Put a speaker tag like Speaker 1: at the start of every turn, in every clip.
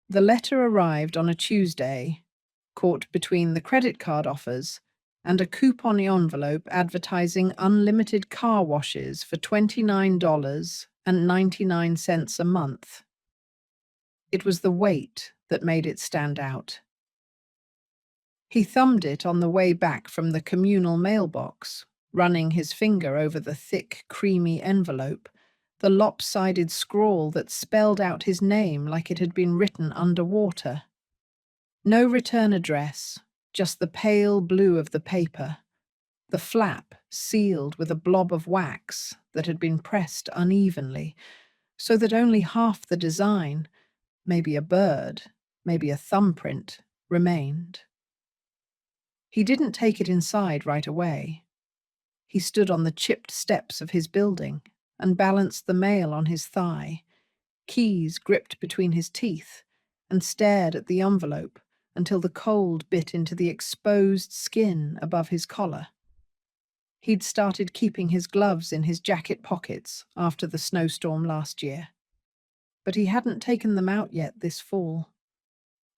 Speaker 1: The letter arrived on a Tuesday, caught between the credit card offers and a coupon envelope advertising unlimited car washes for $29.99 a month. It was the weight that made it stand out. He thumbed it on the way back from the communal mailbox, running his finger over the thick, creamy envelope, the lopsided scrawl that spelled out his name like it had been written underwater. No return address, just the pale blue of the paper, the flap sealed with a blob of wax that had been pressed unevenly, so that only half the design, maybe a bird, maybe a thumbprint, remained. He didn't take it inside right away. He stood on the chipped steps of his building and balanced the mail on his thigh, keys gripped between his teeth, and stared at the envelope until the cold bit into the exposed skin above his collar. He'd started keeping his gloves in his jacket pockets after the snowstorm last year, but he hadn't taken them out yet this fall.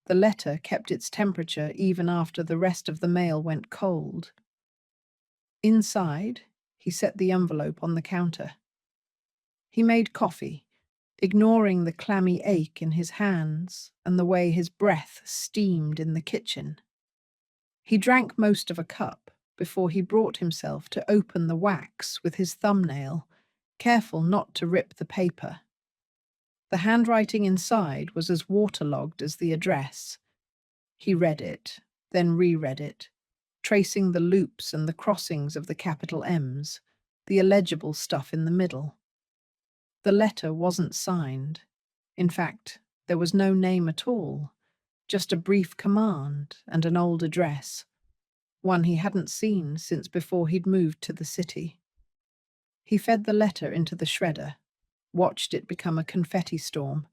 Speaker 1: The letter kept its temperature even after the rest of the mail went cold. Inside, he set the envelope on the counter. He made coffee, ignoring the clammy ache in his hands and the way his breath steamed in the kitchen. He drank most of a cup before he brought himself to open the wax with his thumbnail, careful not to rip the paper. The handwriting inside was as waterlogged as the address. He read it, then reread it, tracing the loops and the crossings of the capital M's, the illegible stuff in the middle. The letter wasn't signed. In fact, there was no name at all, just a brief command and an old address, one he hadn't seen since before he'd moved to the city. He fed the letter into the shredder, watched it become a confetti storm,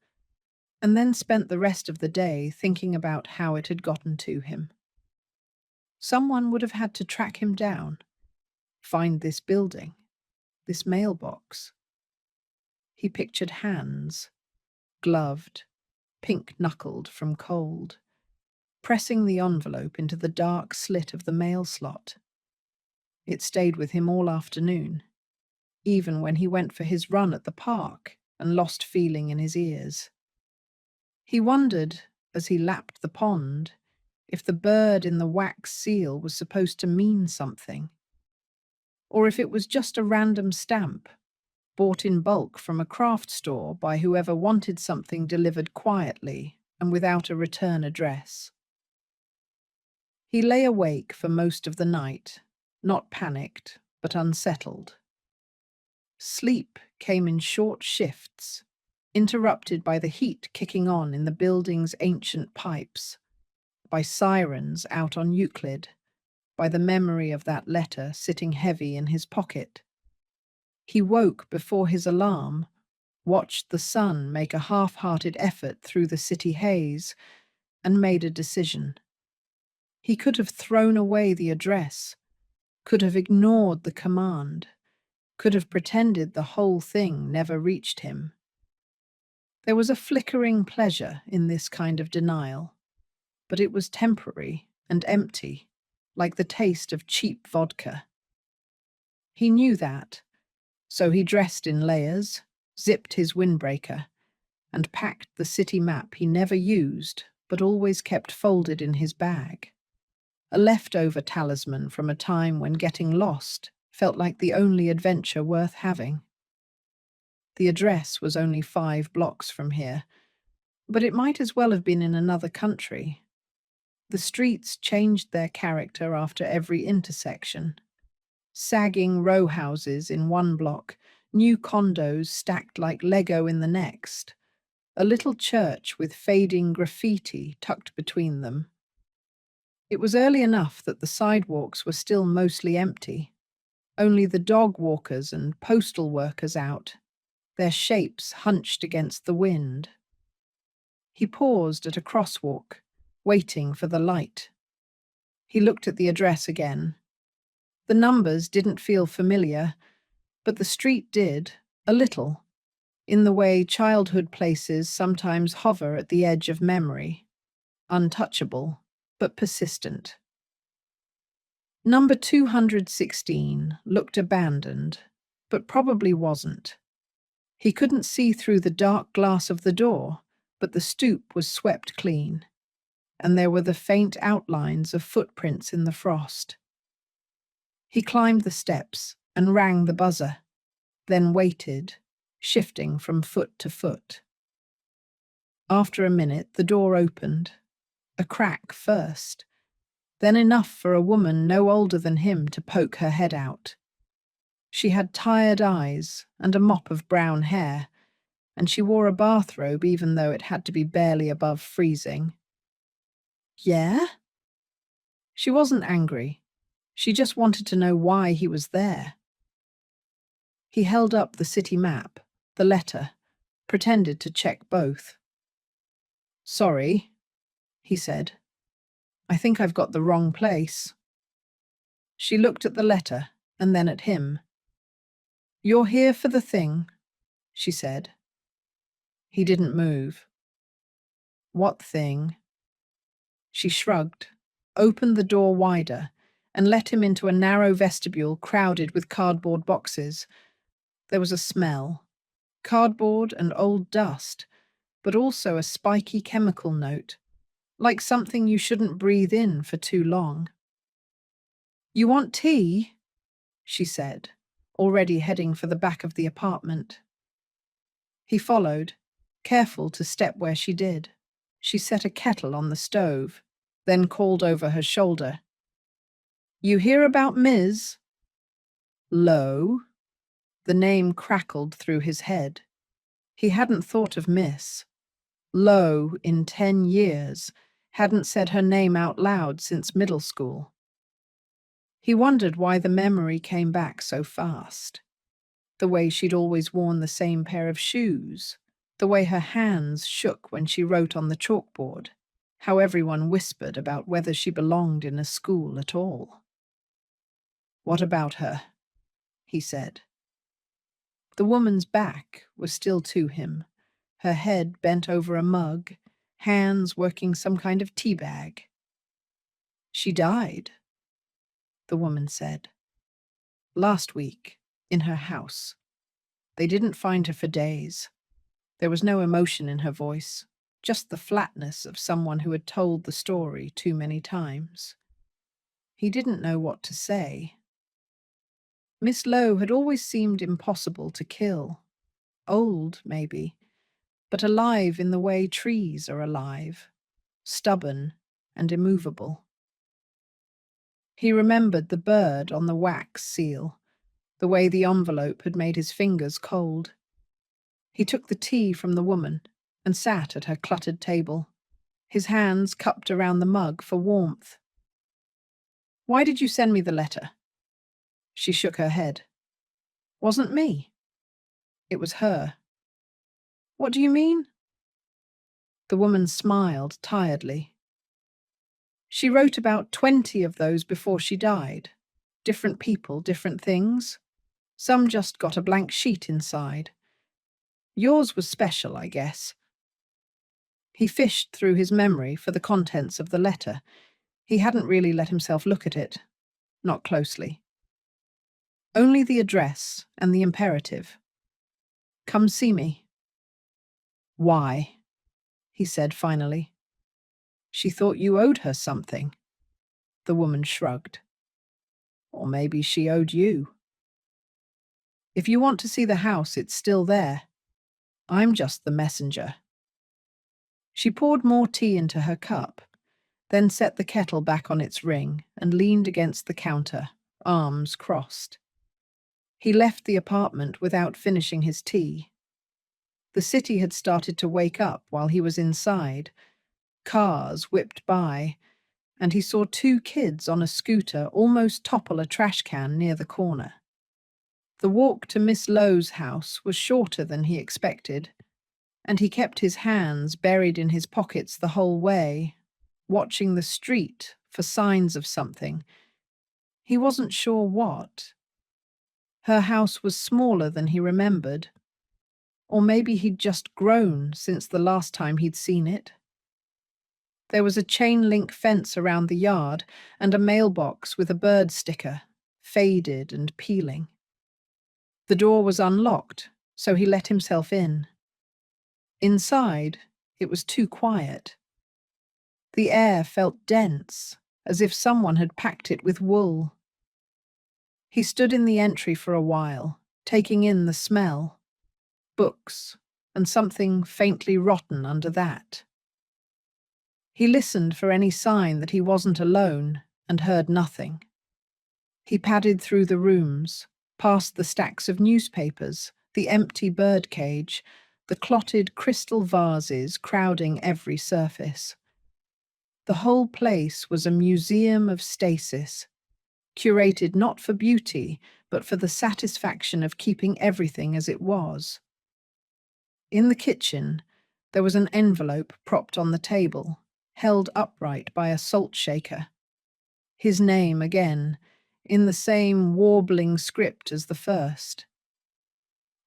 Speaker 1: and then spent the rest of the day thinking about how it had gotten to him. Someone would have had to track him down, find this building, this mailbox. He pictured hands, gloved, pink-knuckled from cold, pressing the envelope into the dark slit of the mail slot. It stayed with him all afternoon, even when he went for his run at the park and lost feeling in his ears. He wondered, as he lapped the pond, if the bird in the wax seal was supposed to mean something, or if it was just a random stamp bought in bulk from a craft store by whoever wanted something delivered quietly and without a return address. He lay awake for most of the night, not panicked, but unsettled. Sleep came in short shifts, interrupted by the heat kicking on in the building's ancient pipes, by sirens out on Euclid, by the memory of that letter sitting heavy in his pocket. He woke before his alarm, watched the sun make a half-hearted effort through the city haze, and made a decision. He could have thrown away the address, could have ignored the command, could have pretended the whole thing never reached him. There was a flickering pleasure in this kind of denial, but it was temporary and empty, like the taste of cheap vodka. He knew that, so he dressed in layers, zipped his windbreaker, and packed the city map he never used but always kept folded in his bag, a leftover talisman from a time when getting lost felt like the only adventure worth having. The address was only 5 blocks from here, but it might as well have been in another country. The streets changed their character after every intersection. Sagging row houses in one block, new condos stacked like Lego in the next, a little church with fading graffiti tucked between them. It was early enough that the sidewalks were still mostly empty, only the dog walkers and postal workers out, their shapes hunched against the wind. He paused at a crosswalk, waiting for the light. He looked at the address again. The numbers didn't feel familiar, but the street did, a little. in the way childhood places sometimes hover at the edge of memory, untouchable but persistent. Number 216 looked abandoned, but probably wasn't. He couldn't see through the dark glass of the door, but the stoop was swept clean, and there were the faint outlines of footprints in the frost. He climbed the steps and rang the buzzer, then waited, shifting from foot to foot. After a minute, the door opened, a crack first, then enough for a woman no older than him to poke her head out. She had tired eyes and a mop of brown hair, and she wore a bathrobe even though it had to be barely above freezing. Yeah? She wasn't angry. She just wanted to know why he was there. He held up the city map, the letter, pretended to check both. Sorry, he said. I think I've got the wrong place. She looked at the letter and then at him. You're here for the thing, she said. He didn't move. What thing? She shrugged, opened the door wider, and let him into a narrow vestibule crowded with cardboard boxes. There was a smell, cardboard and old dust, but also a spiky chemical note, like something you shouldn't breathe in for too long. You want tea? She said, already heading for the back of the apartment. He followed, careful to step where she did. She set a kettle on the stove, then called over her shoulder. You hear about Ms. Lowe? The name crackled through his head. He hadn't thought of Miss Lowe in 10 years, hadn't said her name out loud since middle school. He wondered why the memory came back so fast. The way she'd always worn the same pair of shoes, the way her hands shook when she wrote on the chalkboard, how everyone whispered about whether she belonged in a school at all. What about her? He said. The woman's back was still to him, her head bent over a mug, hands working some kind of tea bag. She died, the woman said. Last week, in her house. They didn't find her for days. There was no emotion in her voice, just the flatness of someone who had told the story too many times. He didn't know what to say. Miss Lowe had always seemed impossible to kill. Old, maybe, but alive in the way trees are alive, stubborn and immovable. He remembered the bird on the wax seal, the way the envelope had made his fingers cold. He took the tea from the woman and sat at her cluttered table, his hands cupped around the mug for warmth. Why did you send me the letter? She shook her head. Wasn't me. It was her. What do you mean? The woman smiled tiredly. She wrote about 20 of those before she died. Different people, different things. Some just got a blank sheet inside. Yours was special, I guess. He fished through his memory for the contents of the letter. He hadn't really let himself look at it. Not closely. Only the address and the imperative. Come see me. Why? He said finally. She thought you owed her something. The woman shrugged. Or maybe she owed you. If you want to see the house, it's still there. I'm just the messenger. She poured more tea into her cup, then set the kettle back on its ring and leaned against the counter, arms crossed. He left the apartment without finishing his tea. The city had started to wake up while he was inside. Cars whipped by, and he saw 2 kids on a scooter almost topple a trash can near the corner. The walk to Miss Lowe's house was shorter than he expected, and he kept his hands buried in his pockets the whole way, watching the street for signs of something. He wasn't sure what. Her house was smaller than he remembered. Or maybe he'd just grown since the last time he'd seen it. There was a chain-link fence around the yard and a mailbox with a bird sticker, faded and peeling. The door was unlocked, so he let himself in. Inside, it was too quiet. The air felt dense, as if someone had packed it with wool. He stood in the entry for a while, taking in the smell. Books, and something faintly rotten under that. He listened for any sign that he wasn't alone, and heard nothing. He padded through the rooms, past the stacks of newspapers, the empty birdcage, the clotted crystal vases crowding every surface. The whole place was a museum of stasis, curated not for beauty, but for the satisfaction of keeping everything as it was. In the kitchen, there was an envelope propped on the table, held upright by a salt shaker. His name again, in the same warbling script as the first.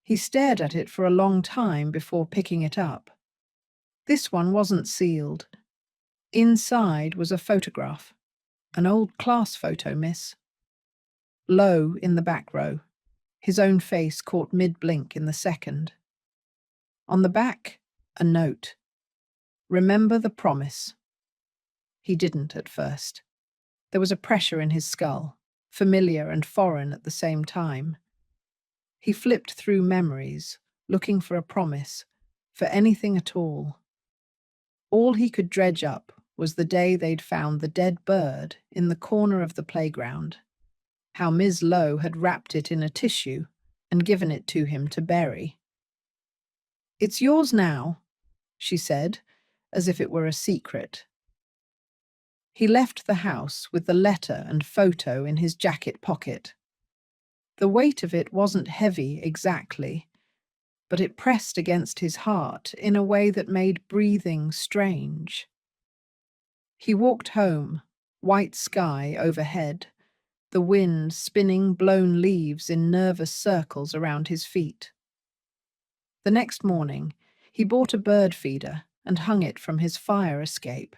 Speaker 1: He stared at it for a long time before picking it up. This one wasn't sealed. Inside was a photograph. An old class photo, miss. Low in the back row, his own face caught mid-blink in the second. On the back, a note. Remember the promise. He didn't at first. There was a pressure in his skull, familiar and foreign at the same time. He flipped through memories, looking for a promise, for anything at all. All he could dredge up was the day they'd found the dead bird in the corner of the playground, how Ms. Lowe had wrapped it in a tissue and given it to him to bury. "It's yours now," she said, as if it were a secret. He left the house with the letter and photo in his jacket pocket. The weight of it wasn't heavy exactly, but it pressed against his heart in a way that made breathing strange. He walked home, white sky overhead, the wind spinning blown leaves in nervous circles around his feet. The next morning, he bought a bird feeder and hung it from his fire escape.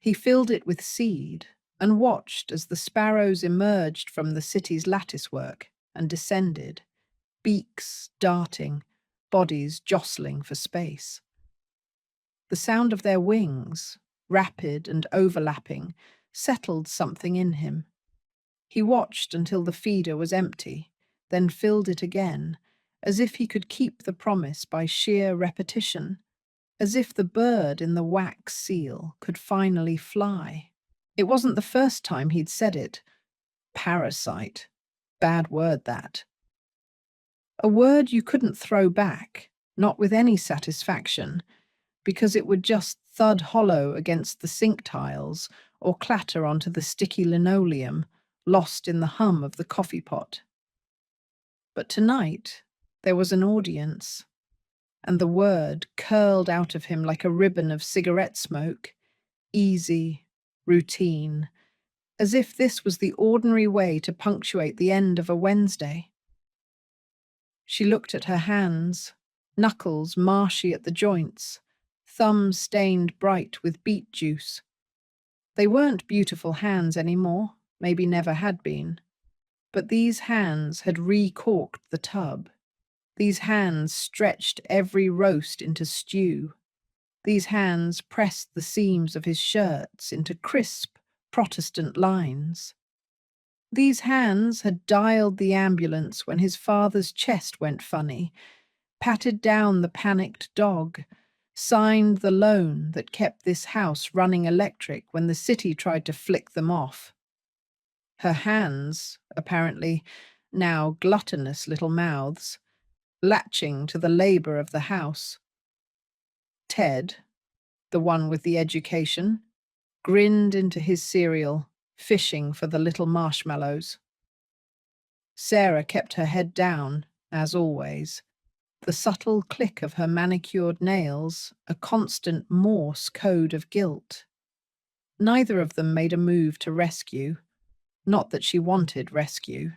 Speaker 1: He filled it with seed and watched as the sparrows emerged from the city's latticework and descended, beaks darting, bodies jostling for space. The sound of their wings, rapid and overlapping, settled something in him. He watched until the feeder was empty, then filled it again, as if he could keep the promise by sheer repetition, as if the bird in the wax seal could finally fly. It wasn't the first time he'd said it. Parasite. Bad word, that. A word you couldn't throw back, not with any satisfaction, because it would just thud hollow against the sink tiles or clatter onto the sticky linoleum, lost in the hum of the coffee pot. But tonight, there was an audience, and the word curled out of him like a ribbon of cigarette smoke, easy, routine, as if this was the ordinary way to punctuate the end of a Wednesday. She looked at her hands, knuckles marshy at the joints, thumbs stained bright with beet juice. They weren't beautiful hands anymore, maybe never had been. But these hands had re-corked the tub. These hands stretched every roast into stew. These hands pressed the seams of his shirts into crisp Protestant lines. These hands had dialed the ambulance when his father's chest went funny, patted down the panicked dog, signed the loan that kept this house running electric when the city tried to flick them off. Her hands, apparently, now gluttonous little mouths, latching to the labour of the house. Ted, the one with the education, grinned into his cereal, fishing for the little marshmallows. Sarah kept her head down, as always, the subtle click of her manicured nails a constant Morse code of guilt. Neither of them made a move to rescue, not that she wanted rescue.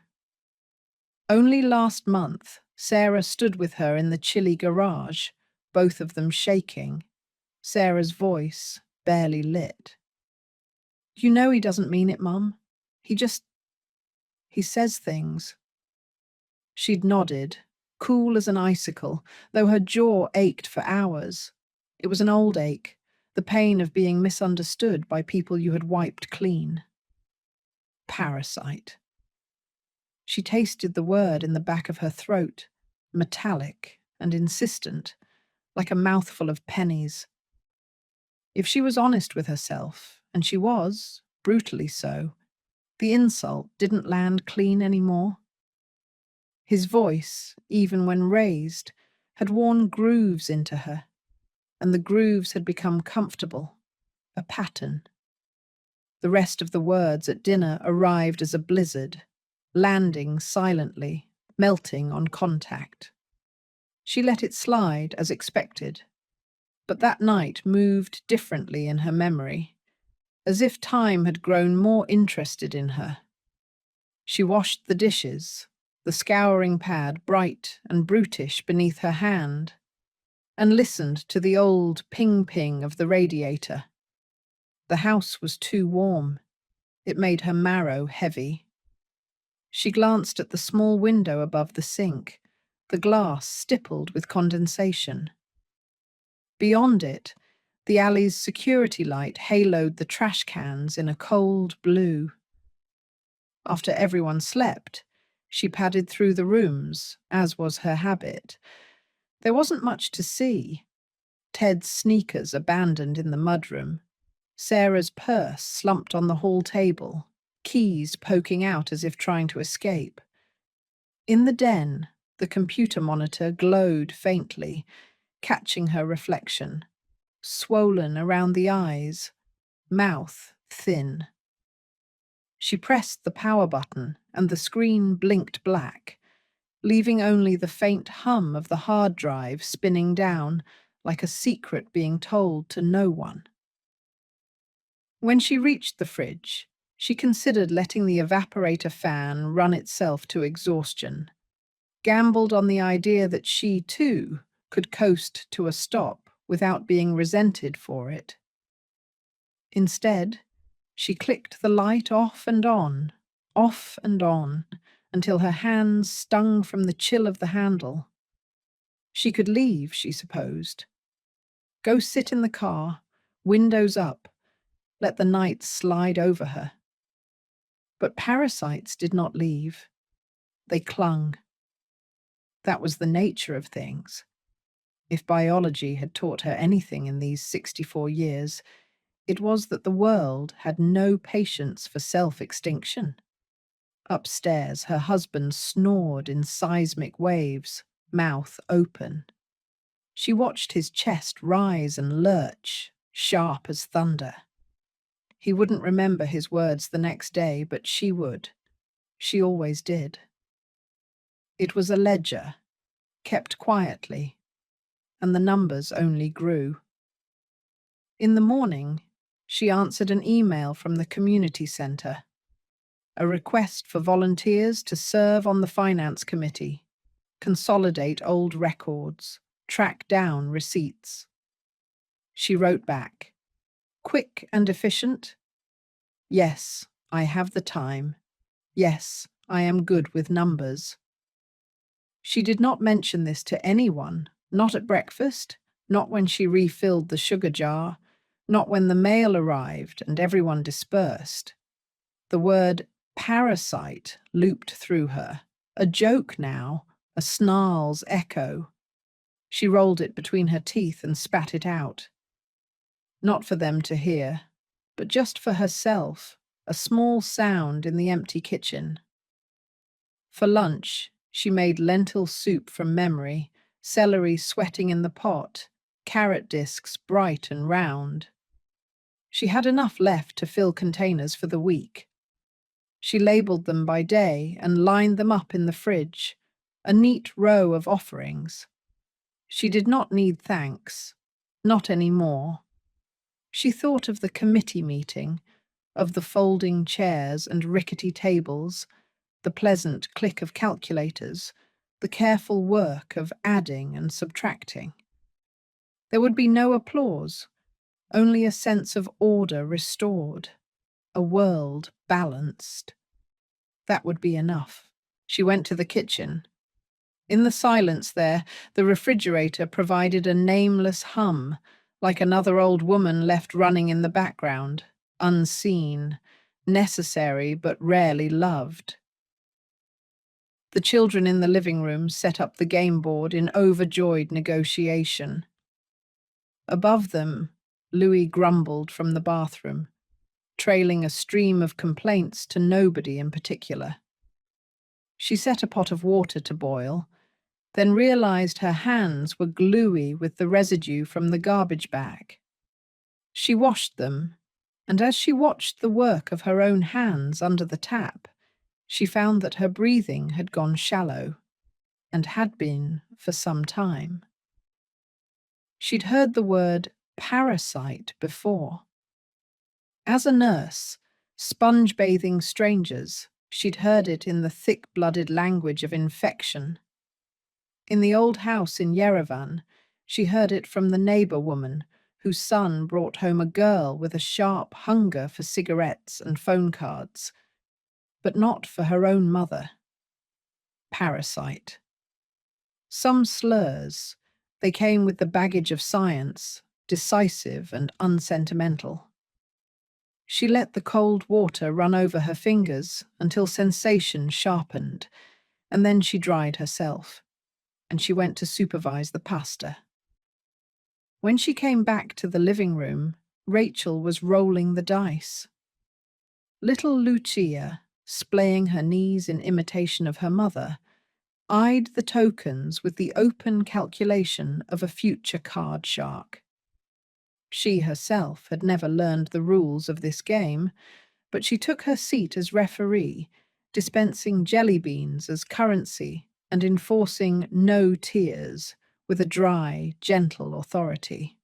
Speaker 1: Only last month, Sarah stood with her in the chilly garage, both of them shaking, Sarah's voice barely lit. You know he doesn't mean it, Mum. He says things. She'd nodded, cool as an icicle, though her jaw ached for hours. It was an old ache, the pain of being misunderstood by people you had wiped clean. Parasite. She tasted the word in the back of her throat, metallic and insistent, like a mouthful of pennies. If she was honest with herself, and she was, brutally so, the insult didn't land clean anymore. His voice, even when raised, had worn grooves into her, and the grooves had become comfortable, a pattern. The rest of the words at dinner arrived as a blizzard, landing silently, melting on contact. She let it slide as expected, but that night moved differently in her memory, as if time had grown more interested in her. She washed the dishes, the scouring pad bright and brutish beneath her hand, and listened to the old ping-ping of the radiator. The house was too warm. It made her marrow heavy. She glanced at the small window above the sink, the glass stippled with condensation. Beyond it, the alley's security light haloed the trash cans in a cold blue. After everyone slept, she padded through the rooms, as was her habit. There wasn't much to see. Ted's sneakers abandoned in the mudroom, Sarah's purse slumped on the hall table, keys poking out as if trying to escape. In the den, the computer monitor glowed faintly, catching her reflection, swollen around the eyes, mouth thin. She pressed the power button and the screen blinked black, leaving only the faint hum of the hard drive spinning down like a secret being told to no one. When she reached the fridge, she considered letting the evaporator fan run itself to exhaustion, gambled on the idea that she, too, could coast to a stop without being resented for it. Instead, she clicked the light off and on, until her hands stung from the chill of the handle. She could leave, she supposed. Go sit in the car, windows up, let the night slide over her. But parasites did not leave. They clung. That was the nature of things. If biology had taught her anything in these 64 years, it was that the world had no patience for self-extinction. Upstairs, her husband snored in seismic waves, mouth open. She watched his chest rise and lurch, sharp as thunder. He wouldn't remember his words the next day, but she would. She always did. It was a ledger, kept quietly, and the numbers only grew. In the morning, she answered an email from the community centre, a request for volunteers to serve on the finance committee, consolidate old records, track down receipts. She wrote back, quick and efficient. Yes, I have the time. Yes, I am good with numbers. She did not mention this to anyone, not at breakfast, not when she refilled the sugar jar, not when the mail arrived and everyone dispersed. The word parasite looped through her, a joke now, a snarl's echo. She rolled it between her teeth and spat it out. Not for them to hear, but just for herself, a small sound in the empty kitchen. For lunch, she made lentil soup from memory, celery sweating in the pot, carrot discs bright and round. She had enough left to fill containers for the week. She labelled them by day and lined them up in the fridge, a neat row of offerings. She did not need thanks, not anymore. She thought of the committee meeting, of the folding chairs and rickety tables, the pleasant click of calculators, the careful work of adding and subtracting. There would be no applause, only a sense of order restored, a world balanced. That would be enough. She went to the kitchen. In the silence there, the refrigerator provided a nameless hum, like another old woman left running in the background, unseen, necessary but rarely loved. The children in the living room set up the game board in overjoyed negotiation. Above them, Louis grumbled from the bathroom, trailing a stream of complaints to nobody in particular. She set a pot of water to boil, then realized her hands were gluey with the residue from the garbage bag. She washed them, and as she watched the work of her own hands under the tap, she found that her breathing had gone shallow, and had been for some time. She'd heard the word parasite before. As a nurse, sponge-bathing strangers, she'd heard it in the thick-blooded language of infection. In the old house in Yerevan, she heard it from the neighbor woman whose son brought home a girl with a sharp hunger for cigarettes and phone cards, but not for her own mother. Parasite. Some slurs, they came with the baggage of science, decisive and unsentimental. She let the cold water run over her fingers until sensation sharpened, and then she dried herself, and she went to supervise the pasta. When she came back to the living room, Rachel was rolling the dice. Little Lucia, splaying her knees in imitation of her mother, eyed the tokens with the open calculation of a future card shark. She herself had never learned the rules of this game, but she took her seat as referee, dispensing jelly beans as currency and enforcing no tears with a dry, gentle authority.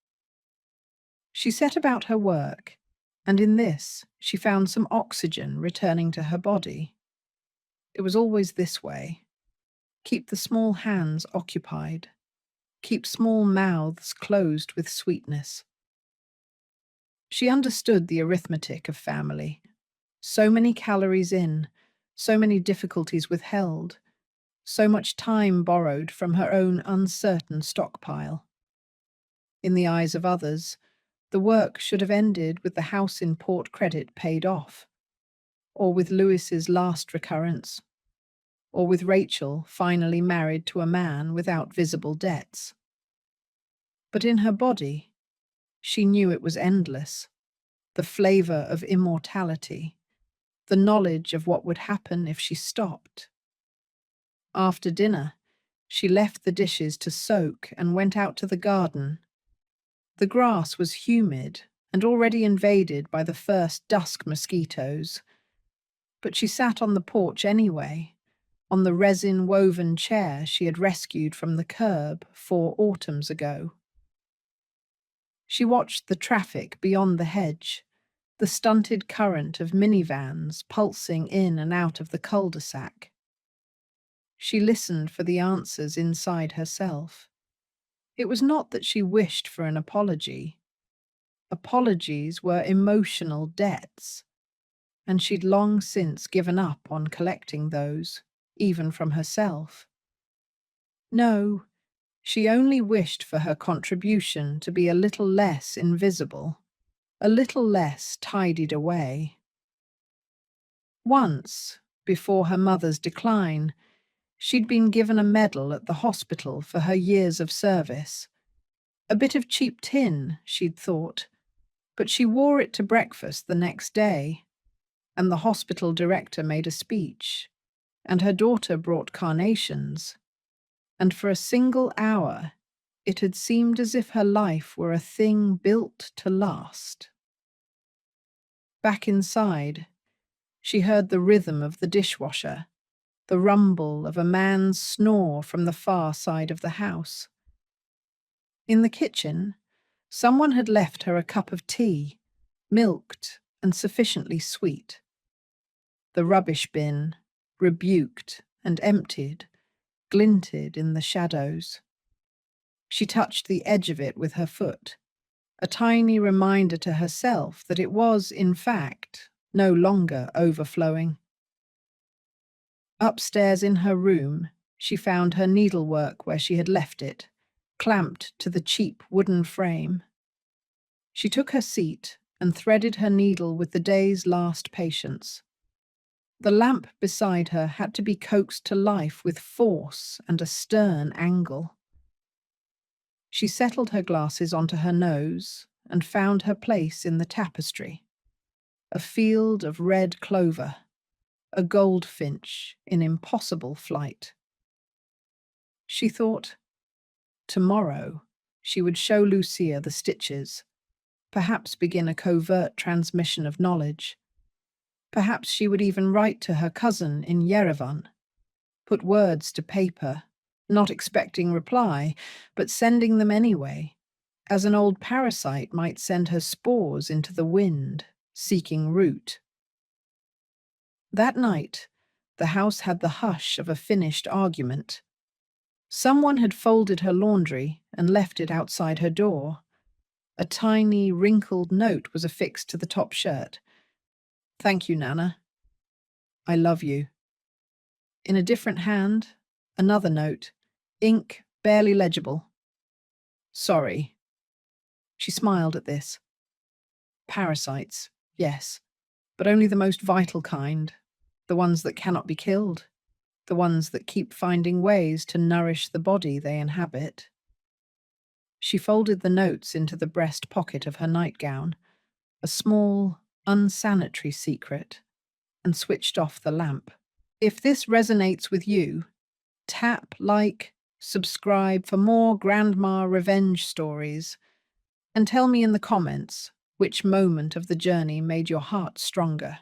Speaker 1: She set about her work, and in this she found some oxygen returning to her body. It was always this way. Keep the small hands occupied. Keep small mouths closed with sweetness. She understood the arithmetic of family. So many calories in, so many difficulties withheld, so much time borrowed from her own uncertain stockpile. In the eyes of others, the work should have ended with the house in Port Credit paid off, or with Lewis's last recurrence, or with Rachel finally married to a man without visible debts. But in her body, she knew it was endless, the flavor of immortality, the knowledge of what would happen if she stopped. After dinner, she left the dishes to soak and went out to the garden. The grass was humid and already invaded by the first dusk mosquitoes, but she sat on the porch anyway, on the resin-woven chair she had rescued from the curb 4 autumns ago. She watched the traffic beyond the hedge, the stunted current of minivans pulsing in and out of the cul-de-sac. She listened for the answers inside herself. It was not that she wished for an apology. Apologies were emotional debts, and she'd long since given up on collecting those, even from herself. No, she only wished for her contribution to be a little less invisible, a little less tidied away. Once, before her mother's decline, she'd been given a medal at the hospital for her years of service. A bit of cheap tin, she'd thought, but she wore it to breakfast the next day, and the hospital director made a speech, and her daughter brought carnations, and for a single hour it had seemed as if her life were a thing built to last. Back inside, she heard the rhythm of the dishwasher, the rumble of a man's snore from the far side of the house. In the kitchen, someone had left her a cup of tea, milked and sufficiently sweet. The rubbish bin, rebuked and emptied, glinted in the shadows. She touched the edge of it with her foot, a tiny reminder to herself that it was, in fact, no longer overflowing. Upstairs in her room, she found her needlework where she had left it, clamped to the cheap wooden frame. She took her seat and threaded her needle with the day's last patience. The lamp beside her had to be coaxed to life with force and a stern angle. She settled her glasses onto her nose and found her place in the tapestry. A field of red clover, a goldfinch in impossible flight. She thought, tomorrow she would show Lucia the stitches, perhaps begin a covert transmission of knowledge. Perhaps she would even write to her cousin in Yerevan, put words to paper, not expecting reply, but sending them anyway, as an old parasite might send her spores into the wind, seeking root. That night, the house had the hush of a finished argument. Someone had folded her laundry and left it outside her door. A tiny, wrinkled note was affixed to the top shirt. "Thank you, Nana. I love you." In a different hand, another note, ink barely legible. "Sorry." She smiled at this. Parasites, yes, but only the most vital kind, the ones that cannot be killed, the ones that keep finding ways to nourish the body they inhabit. She folded the notes into the breast pocket of her nightgown, a small, unsanitary secret, and switched off the lamp. If this resonates with you, tap like, subscribe for more grandma revenge stories, and tell me in the comments which moment of the journey made your heart stronger.